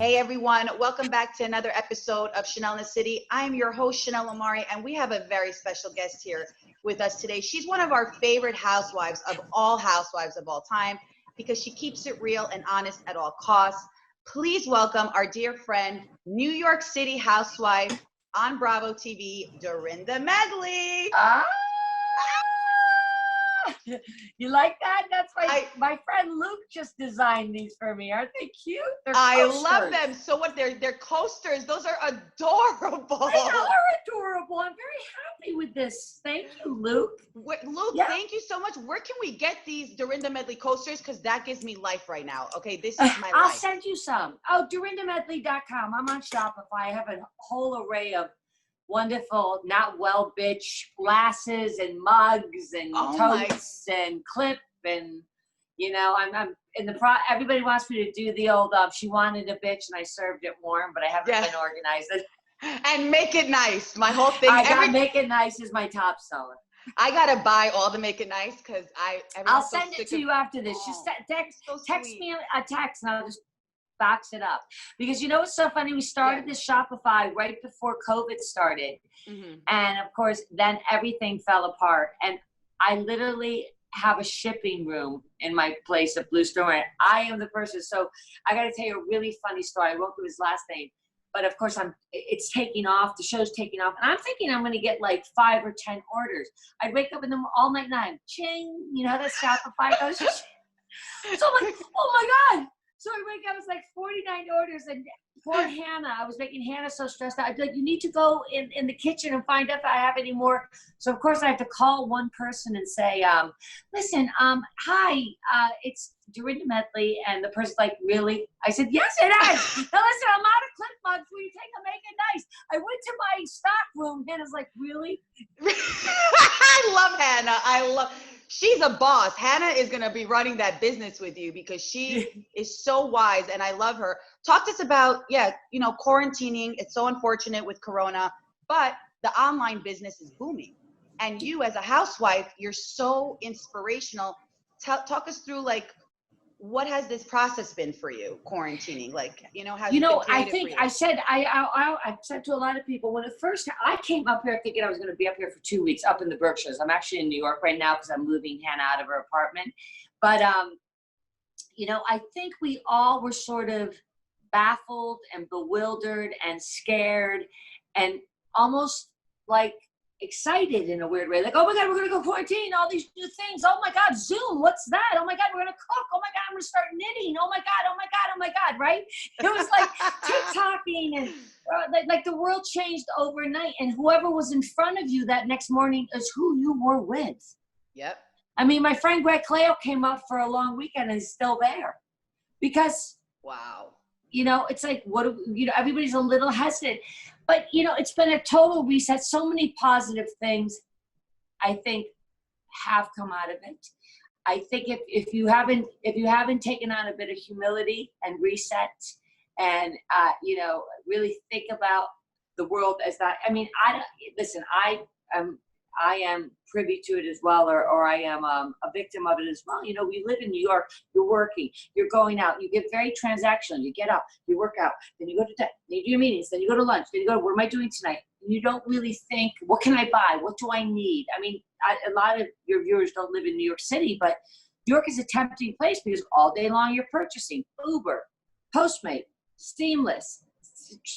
Hey everyone, welcome back to another episode of Chanel in the City. I'm your host, Chanel Omari, and we have a very special guest here with us today. She's one of our favorite housewives of all time because she keeps it real and honest at all costs. Please welcome our dear friend, New York City housewife on Bravo TV, Dorinda Medley. You like that? That's my friend Luke just designed these for me. Aren't they cute? I love them. So what? They're coasters. Those are adorable. They are adorable. I'm very happy with this. Thank you, Luke. Luke, Thank you so much. Where can we get these Dorinda Medley coasters? Because that gives me life right now. Okay, this is my life. I'll send you some. Oh, dorindamedley.com. I'm on Shopify. I have a whole array of wonderful, not well bitch glasses and mugs and totes and clip and I'm in the everybody wants me to do the old she wanted a bitch and I served it warm, but I haven't been organized. And make it nice. My whole thing. Make it nice is my top seller. I gotta buy all the make it nice because I'll send it to you after this. Just text me a text and I'll just box it up. Because you know what's so funny? We started this Shopify right before COVID started. Mm-hmm. And of course, then everything fell apart. And I literally have a shipping room in my place at Blue Store. And I am the person. So I got to tell you a really funny story. I won't give his last name. But of course, it's taking off. The show's taking off. And I'm thinking I'm going to get like 5 or 10 orders. I'd wake up in them all night and ching. You know how that Shopify goes? So I'm like, oh my God. So I wake up, it's like 49 orders, and poor Hannah, I was making Hannah so stressed out. I'd be like, you need to go in the kitchen and find out if I have any more. So of course I have to call one person and say, listen, hi, it's Dorinda Medley. And the person's like, really? I said, yes, it is. Now listen, I'm out of clip mugs. Will you take a make it nice? I went to my stock room. Hannah's like, really? I love Hannah. She's a boss. Hannah is going to be running that business with you because she is so wise and I love her. Talk to us about, quarantining. It's so unfortunate with Corona, but the online business is booming. And you as a housewife, you're so inspirational. Talk us through what has this process been for you, quarantining? I said to a lot of people when I came up here thinking I was going to be up here for 2 weeks up in the Berkshires. I'm actually in New York right now because I'm moving Hannah out of her apartment. But, I think we all were sort of baffled and bewildered and scared and almost like excited in a weird way. Like, oh my God, we're going to go quarantine, all these new things. Oh my God, Zoom, what's that? Oh my God, we're going to cook. Oh my God, I'm going to start knitting. Oh my God, oh my God, oh my God, right? It was like TikToking and like the world changed overnight and whoever was in front of you that next morning is who you were with. Yep. I mean, my friend Greg Cleo came up for a long weekend and is still there because, wow. It's like, everybody's a little hesitant. But, it's been a total reset. So many positive things, I think, have come out of it. I think if you haven't taken on a bit of humility and reset and, really think about the world as that. I mean, I am privy to it as well, or I am a victim of it as well. We live in New York, you're working, you're going out, you get very transactional, you get up, you work out, then you go to then you do your meetings, then you go to lunch, then you go, what am I doing tonight? And you don't really think, what can I buy? What do I need? I mean, a lot of your viewers don't live in New York City, but New York is a tempting place because all day long you're purchasing Uber, Postmate, Seamless,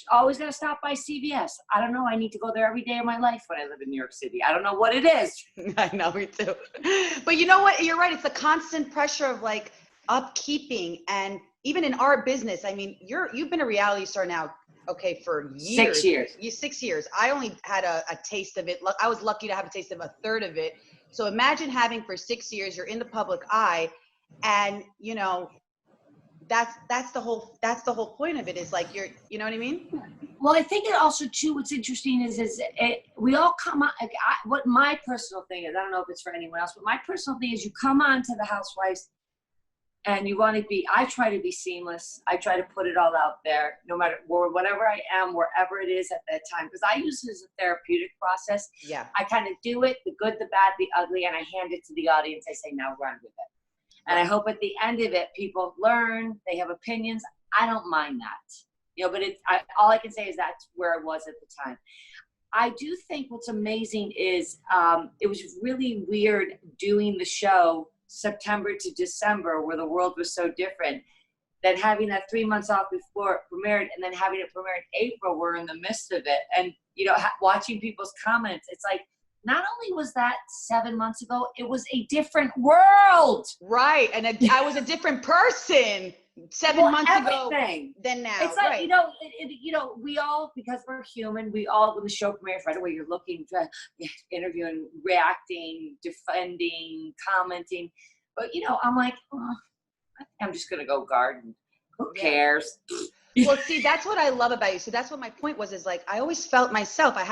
always got to stop by CVS. I don't know. I need to go there every day of my life when I live in New York City. I don't know what it is. I know, me too. But you know what? You're right. It's the constant pressure of upkeeping. And even in our business, I mean, you've been a reality star now, for years. 6 years. 6 years. I only had a taste of it. I was lucky to have a taste of a third of it. So imagine having for 6 years, you're in the public eye and, that's the whole point of it is you know what I mean? Well, I think it also too, what's interesting is we all come on, what my personal thing is, I don't know if it's for anyone else, but my personal thing is you come on to the Housewives and you want to I try to be seamless. I try to put it all out there, no matter whatever I am, wherever it is at that time, because I use it as a therapeutic process. Yeah. I kind of do it, the good, the bad, the ugly, and I hand it to the audience. I say, now run with it. And I hope at the end of it, people learn, they have opinions. I don't mind that. but all I can say is that's where I was at the time. I do think what's amazing is it was really weird doing the show September to December, where the world was so different, than having that 3 months off before it premiered, and then having it premiere in April. We're in the midst of it, and watching people's comments, it's like, not only was that 7 months ago, it was a different world. Right, and I was a different person 7 months ago than now. It's like, we all, because we're human, we all, when the show premieres right away, you're looking to interviewing, reacting, defending, commenting. But, I'm like, I think I'm just going to go garden. Who cares? Well, see, that's what I love about you. So that's what my point was, is like, I always felt myself, I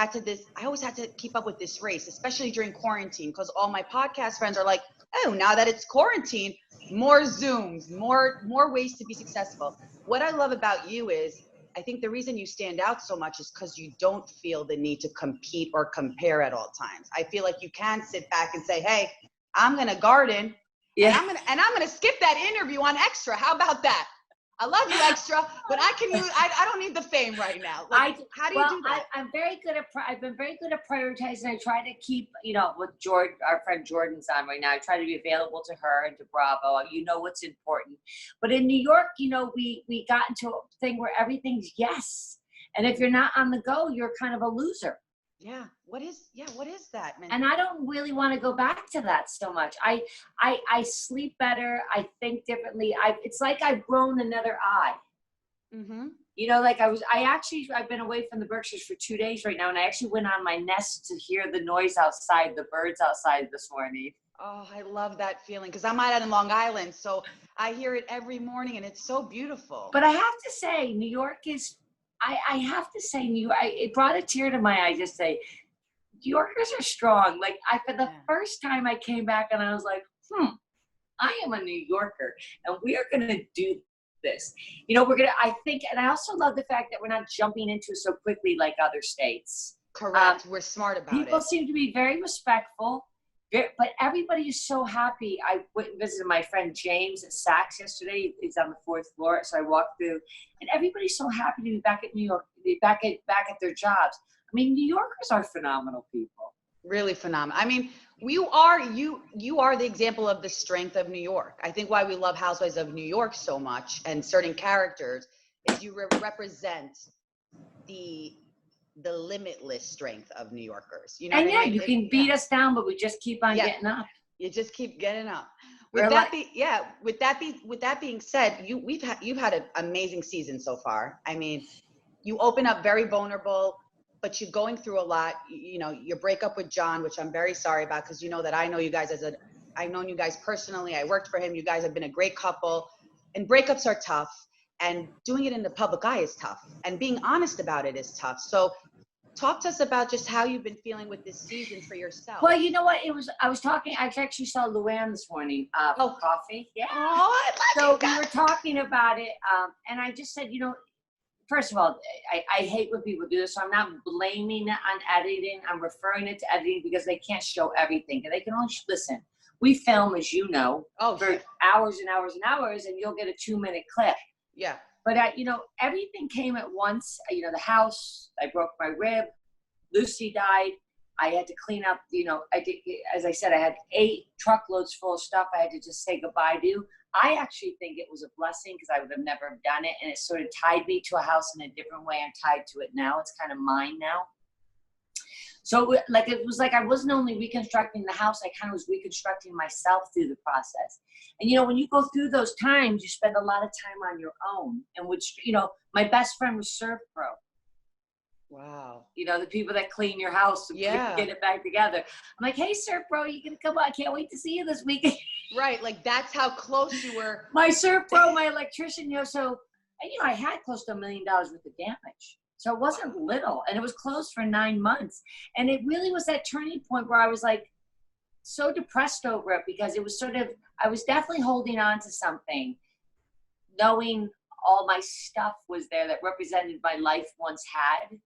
always had to keep up with this race, especially during quarantine, because all my podcast friends are like, oh, now that it's quarantine, more Zooms, more ways to be successful. What I love about you is, I think the reason you stand out so much is because you don't feel the need to compete or compare at all times. I feel like you can sit back and say, hey, I'm going to garden. Yeah. And I'm gonna skip that interview on Extra. How about that? I love you, Extra, but I don't need the fame right now. Like, how do you do that? I've been very good at prioritizing. I try to keep, with Jordan, our friend Jordan's on right now. I try to be available to her and to Bravo. What's important. But in New York, we got into a thing where everything's yes. And if you're not on the go, you're kind of a loser. Yeah. What is that, man? And I don't really want to go back to that so much. I sleep better. I think differently. It's like I've grown another eye. Mm-hmm. I've been away from the Berkshires for 2 days right now. And I actually went on my nest to hear the noise outside, the birds outside this morning. Oh, I love that feeling, because I'm out in Long Island. So I hear it every morning and it's so beautiful. But I have to say, New York is, I have to say, it brought a tear to my eye just say, New Yorkers are strong. Like, for the first time I came back and I was like, I am a New Yorker and we are going to do this. I think, and I also love the fact that we're not jumping into it so quickly like other states. Correct. We're smart about it. People seem to be very respectful, but everybody is so happy. I went and visited my friend James at Saks yesterday. He's on the 4th floor. So I walked through and everybody's so happy to be back at New York, back at their jobs. I mean, New Yorkers are phenomenal people. Really phenomenal. I mean, you are the example of the strength of New York. I think why we love Housewives of New York so much and certain characters is you represent the limitless strength of New Yorkers. You can beat us down, but we just keep on getting up. You just keep getting up. With that being said, you've had an amazing season so far. I mean, you open up very vulnerable, but you're going through a lot. Your breakup with John, which I'm very sorry about, because that I know you guys I've known you guys personally. I worked for him. You guys have been a great couple, and breakups are tough, and doing it in the public eye is tough, and being honest about it is tough. So talk to us about just how you've been feeling with this season for yourself. Well, you know what? I actually saw Luann this morning for coffee. Yeah. Oh, so we were talking about it, and I just said, first of all, I hate when people do this, so I'm not blaming it on editing. I'm referring it to editing because they can't show everything. And they can only listen. We film, as you know, for hours and hours and hours, and you'll get a 2-minute clip. Yeah. But, everything came at once. The house, I broke my rib. Lucy died. I had to clean up, as I said, I had 8 truckloads full of stuff I had to just say goodbye to. I actually think it was a blessing because I would have never done it. And it sort of tied me to a house in a different way. I'm tied to it now. It's kind of mine now. So it was like I wasn't only reconstructing the house, I kind of was reconstructing myself through the process. And, when you go through those times, you spend a lot of time on your own. And which, my best friend was Surf Pro. Wow. The people that clean your house and get it back together. I'm like, hey, Surf Pro, you gonna come on? I can't wait to see you this weekend. Right. Like, that's how close you were. My Surf Pro, my electrician, so, I had close to $1 million worth of damage. So it wasn't little. And it was closed for 9 months. And it really was that turning point where I was like so depressed over it because it was I was definitely holding on to something, knowing all my stuff was there that represented my life once had.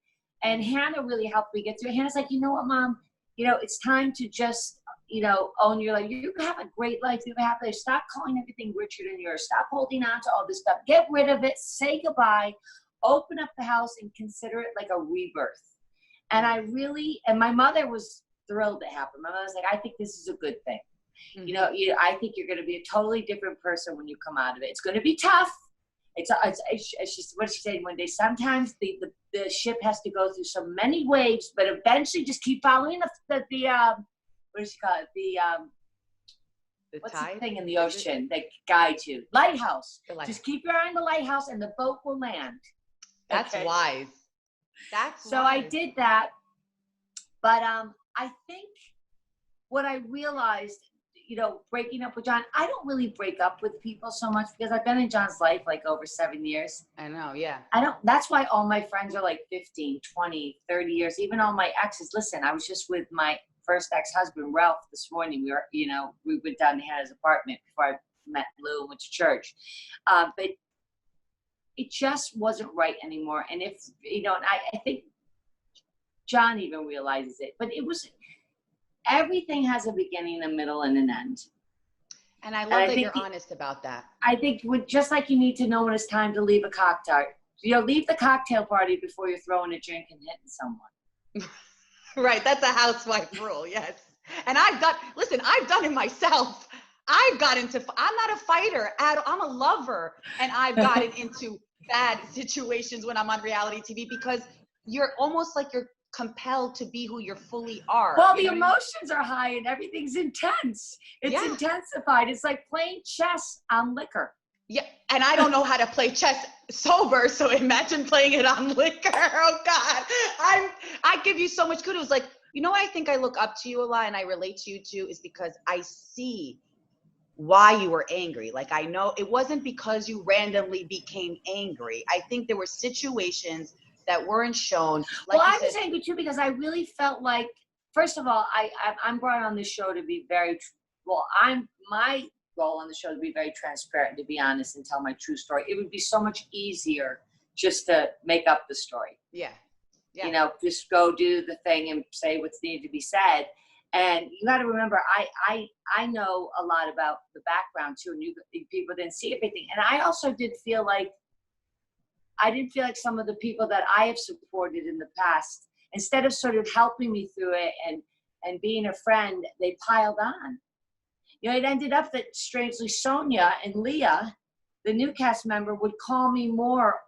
And Hannah really helped me get through it. Hannah's like, you know what, Mom? It's time to just, own your life. You have a great life. You have to stop calling everything richer than yours. Stop holding on to all this stuff. Get rid of it. Say goodbye. open up the house and consider it like a rebirth. And and my mother was thrilled it happened. My mother was like, I think this is a good thing. You know, I think you're going to be a totally different person when you come out of it. It's going to be tough. What did she say one day? Sometimes the ship has to go through so many waves, but eventually just keep following the what does she call it? What's tide? The thing in the ocean that guides you? Lighthouse. Just keep your eye on the lighthouse and the boat will land. That's wise. So I did that. But I think what I realized, you know, breaking up with John, I don't really break up with people so much because I've been in John's life like over 7 years. I know, yeah. That's why all my friends are like 15, 20, 30 years, even all my exes. Listen, I was just with my first ex-husband, Ralph, this morning. We went down to his apartment before I met Lou and went to church. But it just wasn't right anymore. And if, you know, and I think John even realizes it, but everything has a beginning, a middle, and an end. And I love that you're honest about that. I think just like you need to know when it's time to leave a cocktail, leave the cocktail party before you're throwing a drink and hitting someone. Right, that's a housewife rule, yes. And I've done it myself. I'm not a fighter, I'm a lover. And I've gotten into bad situations when I'm on reality TV because you're almost like you're compelled to be who you fully are. Well, the emotions are high and everything's intense. It's intensified. It's like playing chess on liquor. Yeah, and I don't know how to play chess sober, so imagine playing it on liquor. Oh God, I give you so much kudos. Like, you know what I think I look up to you a lot and I relate to you too is because I see why you were angry. Like, I know it wasn't because you randomly became angry. I think there were situations that weren't shown. Like, well, I was angry too because I really felt like, first of all, I'm brought on this show to be my role on the show to be very transparent, to be honest, and tell my true story. It would be so much easier just to make up the story. Yeah. You know, just go do the thing and say what's needed to be said. And you got to remember, I know a lot about the background too, and people didn't see everything. And I also didn't feel like some of the people that I have supported in the past, instead of sort of helping me through it and being a friend, they piled on. You know, it ended up that strangely Sonia and Leah, the new cast member, would call me more.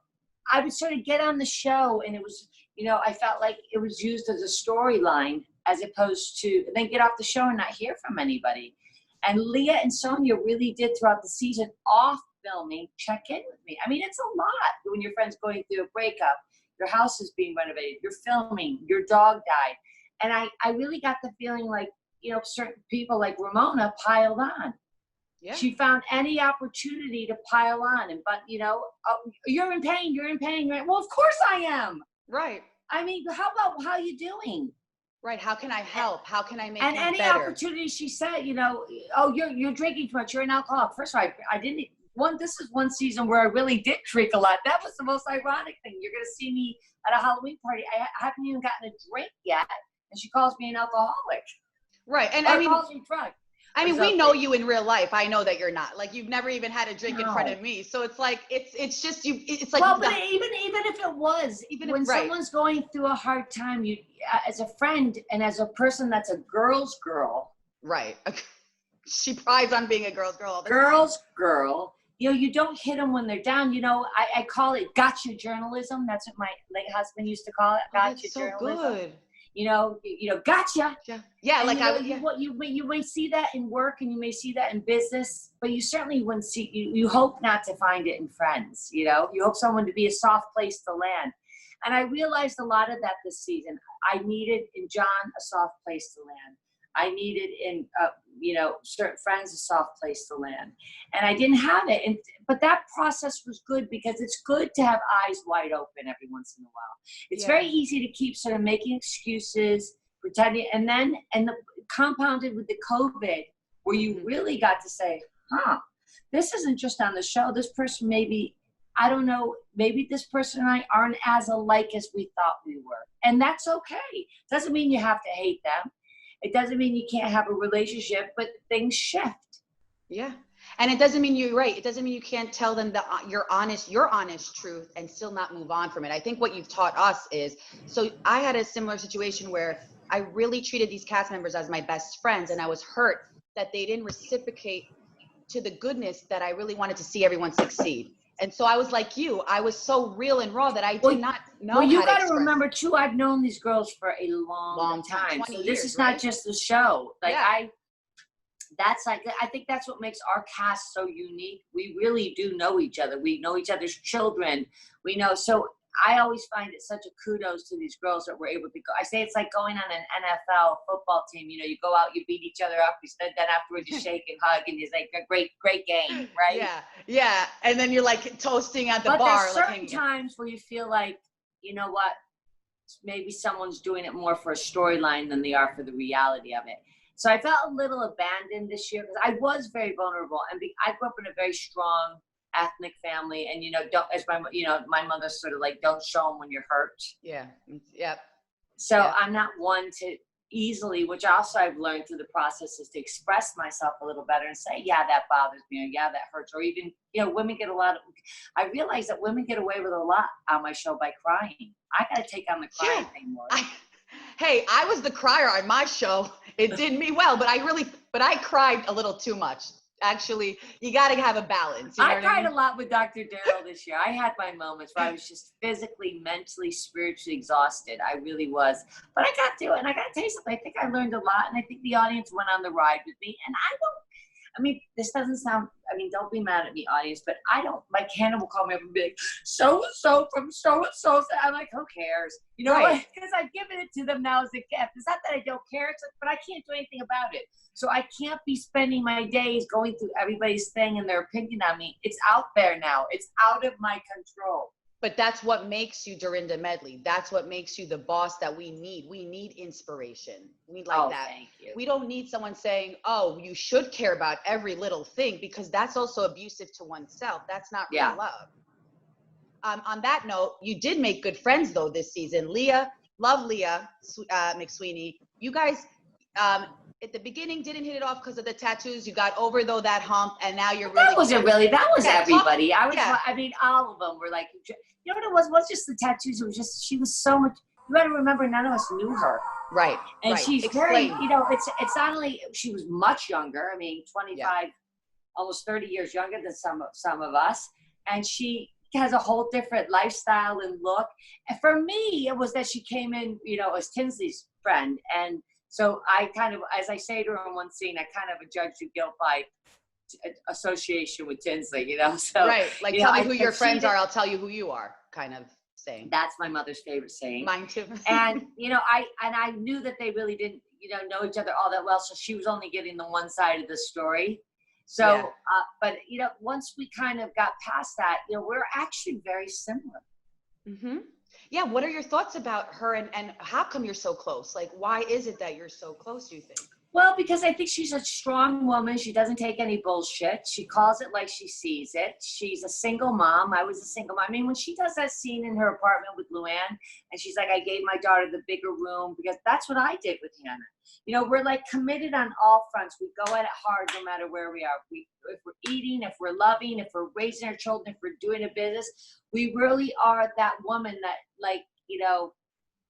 I would sort of get on the show and it was, you know, I felt like it was used as a storyline as opposed to then get off the show and not hear from anybody. And Leah and Sonia really did throughout the season off filming check in with me. I mean, it's a lot when your friend's going through a breakup, your house is being renovated, you're filming, your dog died. And I really got the feeling like, you know, certain people like Ramona piled on. Yeah. She found any opportunity to pile on. But, you know, you're in pain, right? Well, of course I am. Right. I mean, how are you doing? Right. How can I help? How can I make and it any better? Opportunity, she said, you know, oh, you're drinking too much. You're an alcoholic. First of all, I didn't. This is one season where I really did drink a lot. That was the most ironic thing. You're going to see me at a Halloween party. I haven't even gotten a drink yet, and she calls me an alcoholic. Right. And calls me drunk. I mean, we know you in real life. I know that you're not. Like, you've never even had a drink in front of me. So it's like, it's just you. It's like. Well, but even if it was, when someone's going through a hard time, you, as a friend and as a person that's a girl's girl. Right. She prides on being a girl's girl all the time. Girl's girl. You know, you don't hit them when they're down. You know, I call it gotcha journalism. That's what my late husband used to call it. Gotcha journalism. Good. You know, gotcha. Yeah, like you may see that in work and you may see that in business, but you certainly wouldn't see. You hope not to find it in friends. You know, you hope someone to be a soft place to land. And I realized a lot of that this season. I needed in John a soft place to land. I needed in, you know, certain friends a soft place to land. And I didn't have it. But that process was good because it's good to have eyes wide open every once in a while. It's very easy to keep sort of making excuses, pretending, and compounded with the COVID, where you really got to say, this isn't just on the show. This person maybe, I don't know, maybe this person and I aren't as alike as we thought we were. And that's okay. Doesn't mean you have to hate them. It doesn't mean you can't have a relationship, but things shift. Yeah. And it doesn't mean you're right. It doesn't mean you can't tell them your honest truth and still not move on from it. I think what you've taught us is, so I had a similar situation where I really treated these cast members as my best friends, and I was hurt that they didn't reciprocate to the goodness that I really wanted to see everyone succeed. And so I was like you, I was so real and raw that I did not know. Well, you got to remember too, I've known these girls for a long time. So this is not just the show. Like I think that's what makes our cast so unique. We really do know each other. We know each other's children. We know. So I always find it such a kudos to these girls that we're able to go. I say it's like going on an NFL football team. You know, you go out, you beat each other up, then afterwards you shake and hug, and it's like a great game, right? Yeah, yeah. And then you're like toasting at the bar. But there's certain times where you feel like, you know what, maybe someone's doing it more for a storyline than they are for the reality of it. So I felt a little abandoned this year because I was very vulnerable, and I grew up in a very strong ethnic family, and my mother's sort of like, don't show them when you're hurt. So I'm not one to easily, which also I've learned through the process, is to express myself a little better and say, yeah, that bothers me, or yeah, that hurts, or even, women get I realize that women get away with a lot on my show by crying. I got to take on the crying thing more. Hey, I was the crier on my show. It did me well, but I cried a little too much. Actually, you got to have a balance. You know I cried a lot with Dr. Daryl this year. I had my moments where I was just physically, mentally, spiritually exhausted. I really was. But I got through it, and I got to tell you something. I think I learned a lot, and I think the audience went on the ride with me. And this doesn't sound, don't be mad at me, audience, but like Hannah will call me up and be like, so-and-so from so-and-so. I'm like, who cares? Because I've given it to them now as a gift. It's not that I don't care, but I can't do anything about it. So I can't be spending my days going through everybody's thing and their opinion on me. It's out there now. It's out of my control. But that's what makes you Dorinda Medley. That's what makes you the boss that we need. We need inspiration. We that. Thank you. We don't need someone saying, oh, you should care about every little thing, because that's also abusive to oneself. That's not real love. On that note, you did make good friends though this season. Leah Mcsweeney. You guys at the beginning didn't hit it off because of the tattoos. You got over though that hump, and now you're really. That was everybody. All of them were like, you know what it was just the tattoos. It was just, she was so much. You got to remember, none of us knew her. Right. And she's very, it's not only, she was much younger. 25, almost 30 years younger than some of us. And she has a whole different lifestyle and look. And for me, it was that she came in, as Tinsley's friend. And so I kind of, as I say to her in one scene, I kind of judged her guilt by association with Tinsley, So right, like tell me who your friends are, I'll tell you who you are, kind of saying. That's my mother's favorite saying. Mine too. And I knew that they really didn't, know each other all that well. So she was only getting the one side of the story. So, but once we kind of got past that, we're actually very similar. Mm-hmm. Yeah. What are your thoughts about her, and how come you're so close? Like, why is it that you're so close, do you think? Well, because I think she's a strong woman. She doesn't take any bullshit. She calls it like she sees it. She's a single mom. I was a single mom. When she does that scene in her apartment with Luann, and she's like, I gave my daughter the bigger room, because that's what I did with Hannah. We're like committed on all fronts. We go at it hard no matter where we are. If we're eating, if we're loving, if we're raising our children, if we're doing a business, we really are that woman that, like,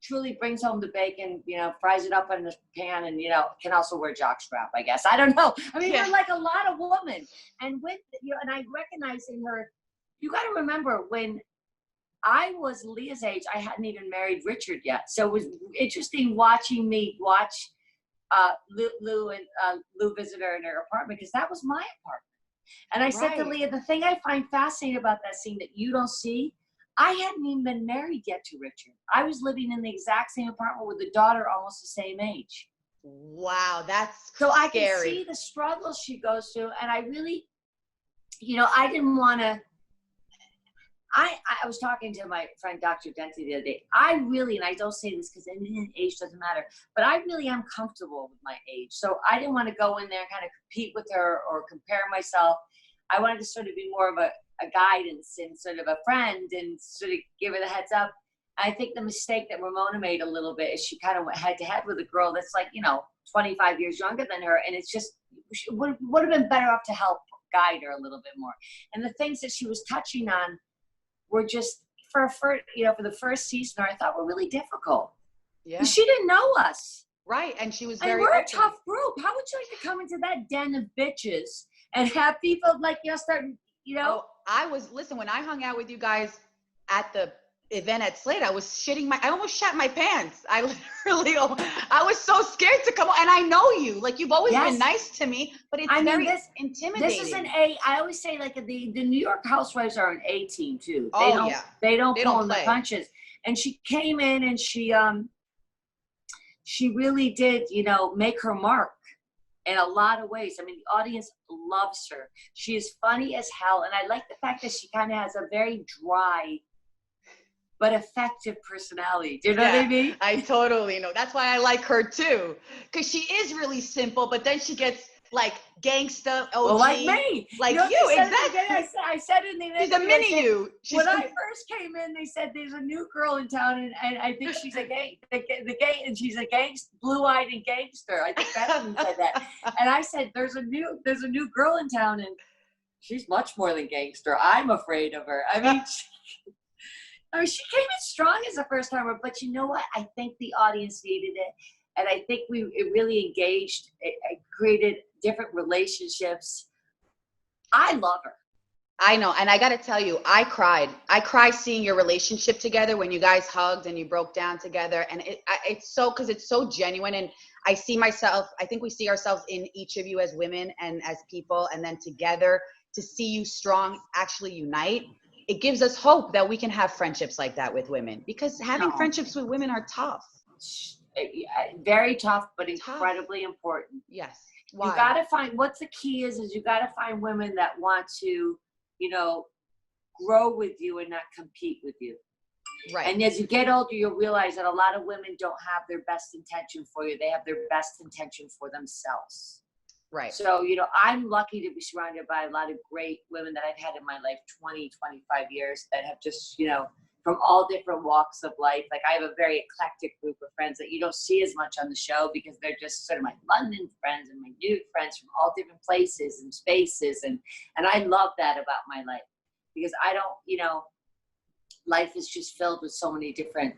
truly brings home the bacon, fries it up in the pan, and, can also wear jockstrap, I guess. I don't know. We're like a lot of women. And with, and I recognize in her, you got to remember, when I was Leah's age, I hadn't even married Richard yet. So it was interesting watching me watch Lou visit her in her apartment, because that was my apartment. And I said to Leah, the thing I find fascinating about that scene that you don't see, I hadn't even been married yet to Richard. I was living in the exact same apartment with a daughter almost the same age. Wow, that's so scary. I can see the struggles she goes through, and I really, I didn't want to. I was talking to my friend Dr. Denti the other day. I really, and I don't say this because age doesn't matter, but I really am comfortable with my age. So I didn't want to go in there and kind of compete with her or compare myself. I wanted to sort of be more of a guidance and sort of a friend, and sort of give her the heads up. I think the mistake that Ramona made a little bit is she kind of went head to head with a girl that's like, 25 years younger than her. And it's just, would have been better off to help guide her a little bit more. And the things that she was touching on were just for the first season, I thought were really difficult. Yeah. She didn't know us. Right. And she was and very we're open. A tough group. How would you like to come into that den of bitches and have people like, start, Oh, listen, when I hung out with you guys at the event at Slate, I was I almost shat my pants. I literally, I was so scared to come on. And I know you, like you've always been nice to me, but it's very intimidating. This is I always say like the New York Housewives are an A team too. They don't pull in the punches. And she came in and she really did, make her mark in a lot of ways. I mean, the audience loves her. She is funny as hell. And I like the fact that she kind of has a very dry but effective personality. Do you know what I mean? I totally know. That's why I like her too. Because she is really simple, but then she gets like gangsta OG. Well, like me. Like you, exactly. I said in the She's a mini you. When I first came in, they said there's a new girl in town, and I think she's a and she's a blue-eyed and gangster. I think Bethany said that. And I said, there's a new girl in town, and she's much more than gangster. I'm afraid of her. I mean, she came in strong as a first timer, but you know what? I think the audience needed it. And I think it really engaged. It created different relationships. I love her. I know. And I got to tell you, I cried. I cried seeing your relationship together when you guys hugged and you broke down together. And it's because it's so genuine. And I think we see ourselves in each of you as women and as people. And then together to see you strong, actually unite. It gives us hope that we can have friendships like that with women, because having friendships with women are tough. Very tough, but incredibly important. Yes. Why? You got to find, what's the key is you got to find women that want to, grow with you and not compete with you. Right. And as you get older, you'll realize that a lot of women don't have their best intention for you. They have their best intention for themselves. Right. So, I'm lucky to be surrounded by a lot of great women that I've had in my life, 20, 25 years, that have just, from all different walks of life. Like I have a very eclectic group of friends that you don't see as much on the show because they're just sort of my London friends and my New York friends from all different places and spaces. And I love that about my life, because I don't, life is just filled with so many different,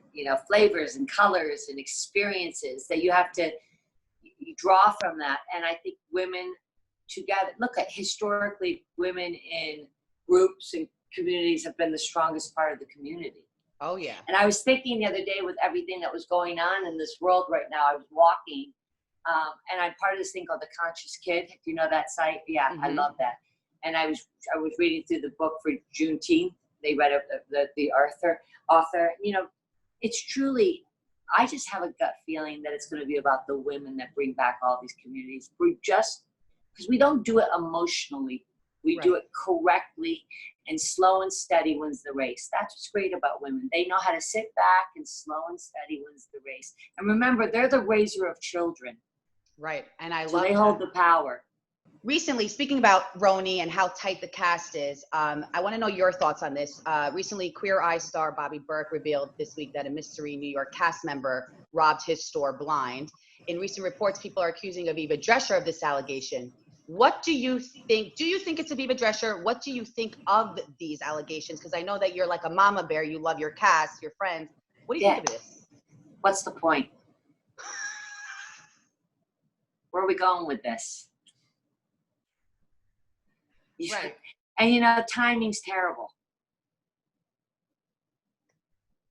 flavors and colors and experiences that you have to draw from that. And I think women together, look at historically, women in groups and communities have been the strongest part of the community. Oh yeah. And I was thinking the other day with everything that was going on in this world right now, I was walking and I'm part of this thing called The Conscious Kid. Do you know that site? Yeah, I love that. And I was reading through the book for Juneteenth. They read the author. It's truly, I just have a gut feeling that it's going to be about the women that bring back all these communities. Because we don't do it emotionally. We do it correctly, and slow and steady wins the race. That's what's great about women. They know how to sit back, and slow and steady wins the race. And remember, they're the raiser of children. Right. And I love so they hold the power. Recently, speaking about RHONY and how tight the cast is, I want to know your thoughts on this. Recently, Queer Eye star Bobby Berk revealed this week that a mystery New York cast member robbed his store blind. In recent reports, people are accusing Aviva Drescher of this allegation. What do you think? Do you think it's Aviva Drescher? What do you think of these allegations? Because I know that you're like a mama bear. You love your cast, your friends. What do you think of this? What's the point? Where are we going with this? Right. And timing's terrible.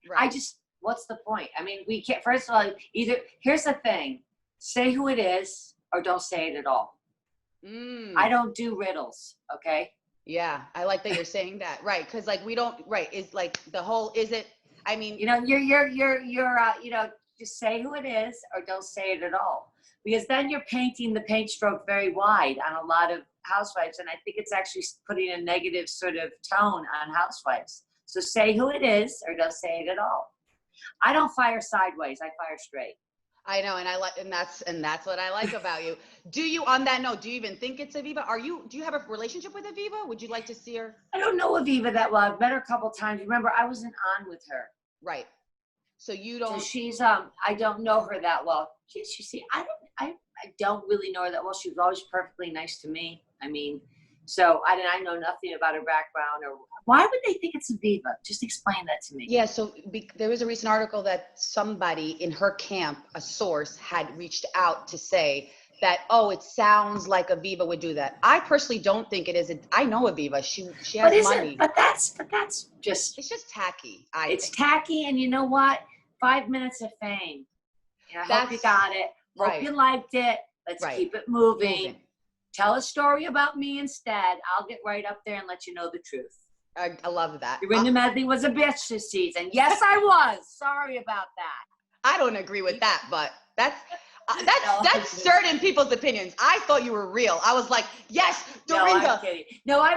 Right. What's the point? I mean, we can't, first of all, here's the thing, say who it is or don't say it at all. I don't do riddles, okay? Yeah, I like that you're saying that. Right, because like we don't, right, is like the whole, is it, I mean. You're just say who it is or don't say it at all. Because then you're painting the paint stroke very wide on a lot of housewives. And I think it's actually putting a negative sort of tone on housewives. So say who it is or don't say it at all. I don't fire sideways, I fire straight. I know, and that's what I like about you. Do you, on that note, do you even think it's Aviva? Do you have a relationship with Aviva? Would you like to see her? I don't know Aviva that well. I've met her a couple times. Remember, I wasn't on with her. Right. So you don't. So she's I don't know her that well. I don't really know her that well. She was always perfectly nice to me. I mean, So I know nothing about her background, or why would they think it's Aviva? Just explain that to me. Yeah, so there was a recent article that somebody in her camp, a source, had reached out to say that, oh, it sounds like Aviva would do that. I personally don't think it is. I know Aviva. She has money. But that's just. It's just tacky. It's tacky, and you know what? 5 minutes of fame. I hope you got it. Hope you liked it. Let's keep it moving. Tell a story about me instead. I'll get right up there and let you know the truth. I love that. Dorinda Medley was a bitch this season. Yes, I was. Sorry about that. I don't agree with that, but that's certain people's opinions. I thought you were real. I was like, yes, Dorinda. No, I'm kidding. No, I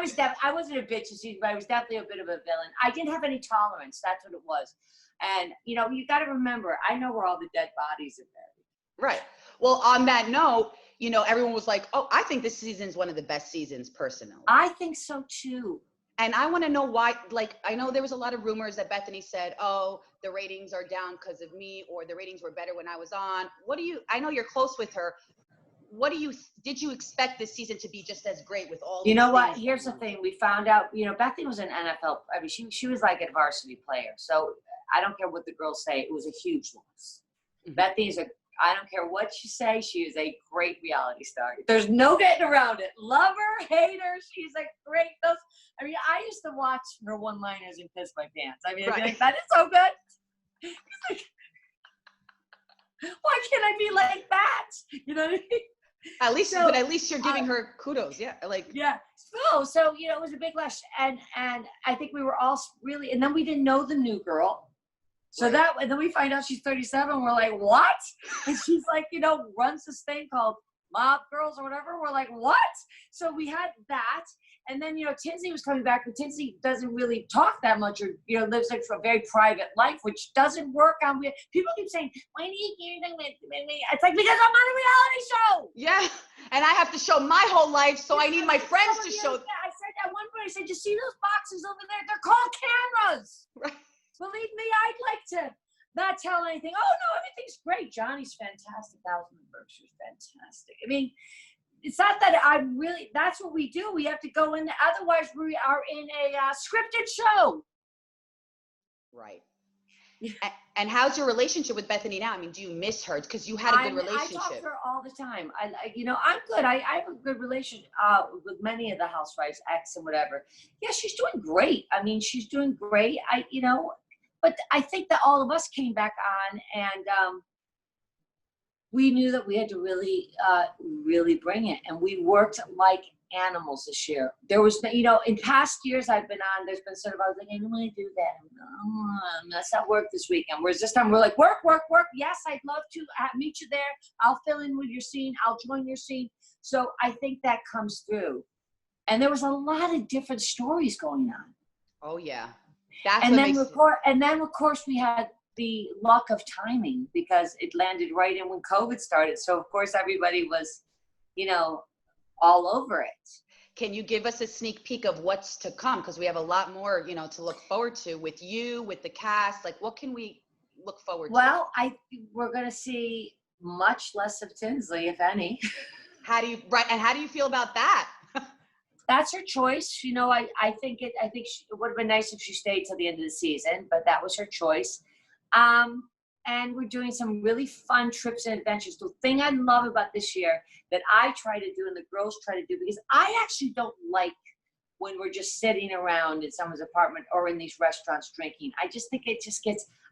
wasn't a bitch this season, but I was definitely a bit of a villain. I didn't have any tolerance. That's what it was. And, you know, you got to remember, I know where all the dead bodies are buried. Right. Well, on that note, you know, everyone was like, oh, I think this season is one of the best seasons personally. I think so too. And I want to know why, like, I know there was a lot of rumors that Bethany said, oh, the ratings are down because of me, or the ratings were better when I was on. I know you're close with her. Did you expect this season to be just as great with all You know what? Here's the thing. We found out, you know, Bethany was an NFL, I mean, she was like a varsity player. So I don't care what the girls say. It was a huge loss. Mm-hmm. Bethany's I don't care what you say, she is a great reality star. There's no getting around it. Love her, hate her, she's a great. I mean, I used to watch her one-liners and piss my pants. I mean, I'd be like, that is so good. Like, why can't I be like that? You know what I mean? At least you're giving her kudos. Yeah, So you know, it was a big rush, and I think we were all really, and then we didn't know the new girl. So and then we find out she's 37. We're like, what? And she's like, you know, runs this thing called Mob Girls or whatever. We're like, what? So we had that. And then, you know, Tinsley was coming back, but Tinsley doesn't really talk that much, or, you know, lives like a very private life, which doesn't work on. People keep saying, why do you hear them with me? It's like, because I'm on a reality show. Yeah. And I have to show my whole life. So I need my friends to show. I said at one point, I said, you see those boxes over there? They're called cameras. Right. Believe me, I'd like to not tell anything. Oh, no, everything's great. Johnny's fantastic. Alvin Berkshire's fantastic. I mean, it's not that I'm really, that's what we do. We have to go in. Otherwise, we are in a scripted show. Right. And how's your relationship with Bethany now? I mean, do you miss her? Because you had a good relationship. I talk to her all the time. You know, I'm good. I have a good relationship with many of the housewives, ex and whatever. Yeah, she's doing great. I mean, she's doing great. You know, but I think that all of us came back on, and we knew that we had to really, really bring it. And we worked like animals this year. There was, you know, in past years I've been on, there's been sort of, I was like, I don't want to do that. Let's not work this weekend. Whereas this time we're like, work. Yes, I'd love to meet you there. I'll fill in with your scene. I'll join your scene. So I think that comes through. And there was a lot of different stories going on. Oh yeah. And then of course we had the luck of timing, because it landed right in when COVID started. So of course everybody was, you know, all over it. Can you give us a sneak peek of what's to come? Because we have a lot more, you know, to look forward to with you, with the cast. Like, what can we look forward to? Well, we're going to see much less of Tinsley, if any. And how do you feel about that? That's her choice. You know, I think it would have been nice if she stayed till the end of the season, but that was her choice. And we're doing some really fun trips and adventures. The thing I love about this year that I try to do and the girls try to do, because I actually don't like when we're just sitting around in someone's apartment or in these restaurants drinking. I just think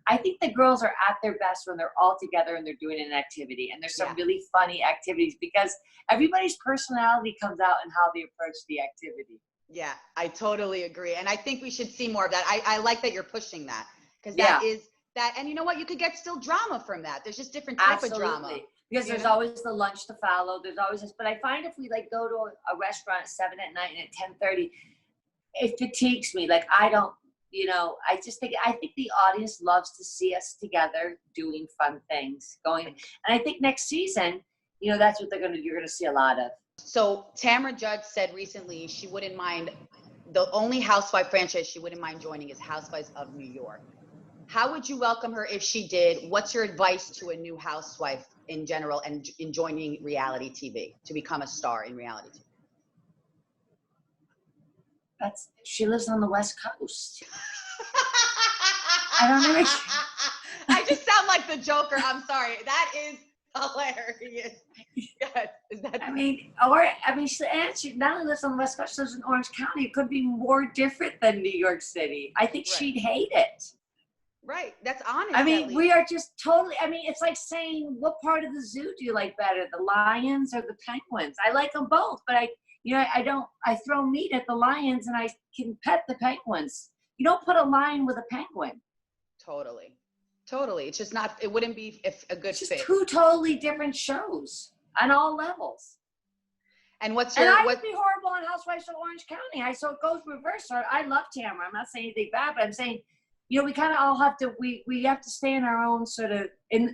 I think the girls are at their best when they're all together and they're doing an activity. And there's some really funny activities, because everybody's personality comes out in how they approach the activity. Yeah, I totally agree. And I think we should see more of that. I like that you're pushing that, because that, and you know what, you could get still drama from that. There's just different type of drama. Because there's always the lunch to follow. There's always this, but I find if we like go to a restaurant at 7 at night and at 10:30, it fatigues me. Like I don't, you know, I think the audience loves to see us together doing fun things going. And I think next season, you know, that's what you're going to see a lot of. So Tamra Judge said recently she wouldn't mind, the only housewife franchise she wouldn't mind joining is Housewives of New York. How would you welcome her if she did? What's your advice to a new housewife in general and in joining reality TV, to become a star in reality TV? She lives on the West Coast. I don't know. I just sound like the Joker. I'm sorry. That is hilarious. Yes. She not only lives on the West Coast, she lives in Orange County. It could be more different than New York City. I think she'd hate it. Right. That's honest. We are just totally, it's like saying, what part of the zoo do you like better, the lions or the penguins? I like them both, but I throw meat at the lions and I can pet the penguins. You don't put a lion with a penguin. Totally. It's just not, it wouldn't be a good fit. It's two totally different shows on all levels. And I would be horrible on Housewives of Orange County. So it goes reverse. I love Tamara. I'm not saying anything bad, but I'm saying, we kind of all have to, we have to stay in our own sort of,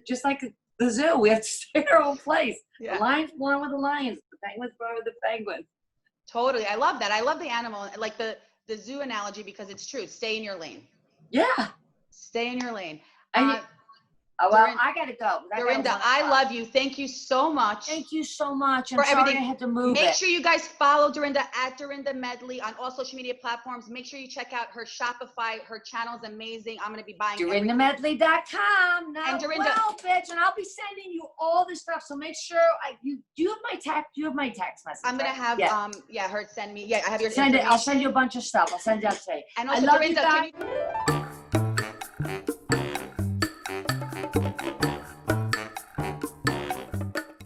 just like the zoo, we have to stay in our own place. Yeah. The lions belong with the lions. The penguins belong with the penguins. Totally. I love that. I love the animal, like the zoo analogy, because it's true. Stay in your lane. Yeah. Stay in your lane. I gotta go. Dorinda, I love you. Thank you so much. Thank you so much. I'm sorry I had to move Make sure you guys follow Dorinda at Dorinda Medley on all social media platforms. Make sure you check out her Shopify. Her channel is amazing. I'm going to be buying DorindaMedley.com. And Dorinda, bitch, and I'll be sending you all this stuff. So make sure you have my text. You have my text message. I'm gonna have her send me. Yeah, I have your. Send it. I'll send you a bunch of stuff. I'll send it out today. And also, I love Dorinda, you guys.